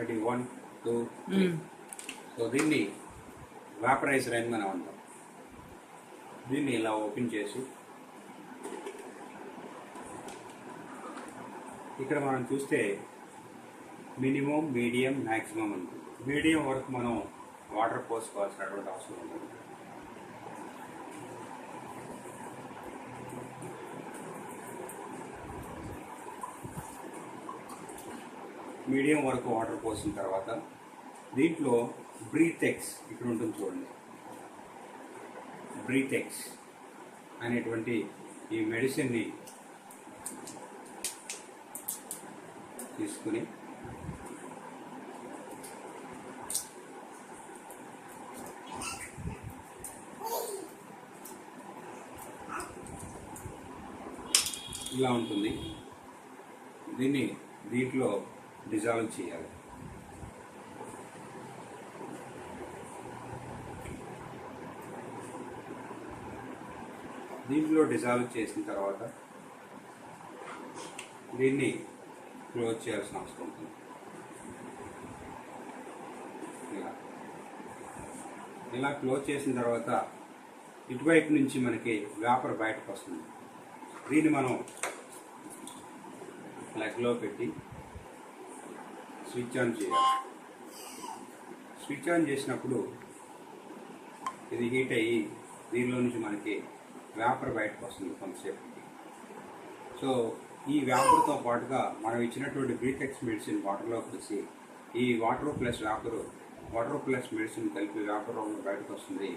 Ready 1 2 3. So దీన్ని వాపరైజర్ అని మనం అంటాం. దీన్ని ఇలా ఓపెన్ చేసి ఇక్కడ మనం చూస్తే మినిమం, మీడియం, మ్యాక్సిమం ఉంటుంది. మీడియం వరకు మనం వాటర్ పోసుకోవాల్సినటువంటి అవసరం ఉంటుంది. మీడియం వరకు వాటర్ పోసిన తర్వాత దీంట్లో బ్రీతెక్స్ ఇక్కడ ఉంటుంది చూడండి. బ్రీతెక్స్ అనేటువంటి ఈ మెడిసిన్ని తీసుకుని ఇలా ఉంటుంది. దీన్ని దీంట్లో డిజాల్వ్ చేయాలి. దీంట్లో డిజాల్వ్ చేసిన తర్వాత దీన్ని క్లోజ్ చేయాల్సిన అవసరం ఉంటుంది. ఇలా క్లోజ్ చేసిన తర్వాత ఇటువైపు నుంచి మనకి వేపర్ బయటకు వస్తుంది. దీన్ని మనం ప్లగ్లో పెట్టి స్విచ్ ఆన్ చేయాలి. స్విచ్ ఆన్ చేసినప్పుడు ఇది హీట్ అయ్యి దీనిలో నుంచి మనకి వేపర్ బయటకు వస్తుంది కొంతసేపుకి. సో ఈ వేపర్తో పాటుగా మనం ఇచ్చినటువంటి బ్రీతెక్స్ మెడిసిన్ వాటర్లో కలిసి ఈ వాటర్ ప్లస్ మెడిసిన్ కలిపి వేపర్ బయటకు వస్తుంది.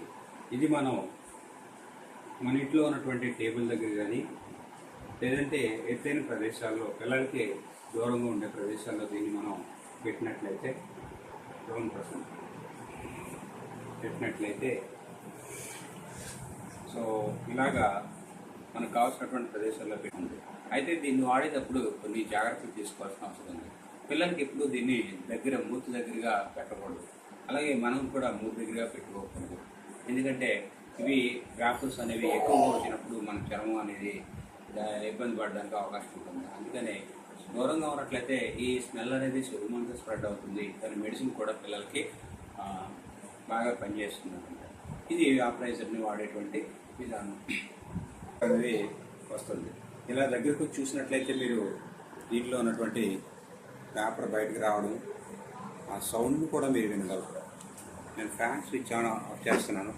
ఇది మనం మన ఇంట్లో ఉన్నటువంటి టేబుల్ దగ్గర కానీ లేదంటే ఎత్తైన ప్రదేశాల్లో, పిల్లలకి దూరంగా ఉండే ప్రదేశాల్లో దీన్ని మనం పెట్టినట్లయితే సో ఇలాగా మనకు కావాల్సినటువంటి ప్రదేశాల్లో పెట్టింది. అయితే దీన్ని వాడేటప్పుడు కొన్ని జాగ్రత్తలు తీసుకోవాల్సిన అవసరం ఉంది. పిల్లలకి ఎప్పుడు దీన్ని మూతి దగ్గరగా పెట్టకూడదు. అలాగే మనం కూడా మూతి దగ్గరగా పెట్టుకోకూడదు. ఎందుకంటే ఇవి వ్యాపర్స్ అనేవి ఎక్కువగా వచ్చినప్పుడు మన చర్మం అనేది ఇబ్బంది పడడానికి అవకాశం ఉంటుంది. అందుకనే దూరంగా ఉన్నట్లయితే ఈ స్మెల్ అనేది సులభంగా స్ప్రెడ్ అవుతుంది. దాని మెడిసిన్ కూడా పిల్లలకి బాగా పనిచేస్తుంది అనమాట. ఇది వాపరైజర్ని వాడేటువంటి విధానం అనేది వస్తుంది. ఇలా దగ్గరకు చూసినట్లయితే మీరు దీంట్లో ఉన్నటువంటి పేపర్ బయటకు రావడం, ఆ సౌండ్ కూడా మీరు వినగలరు. నేను ఫ్యాన్ స్విచ్ ఆఫ్ చేస్తున్నాను.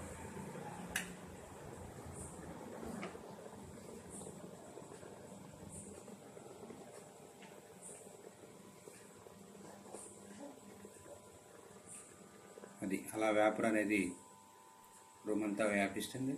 అది అలా వేపర్ అనేది రూమ్ అంతా వ్యాపిస్తుంది.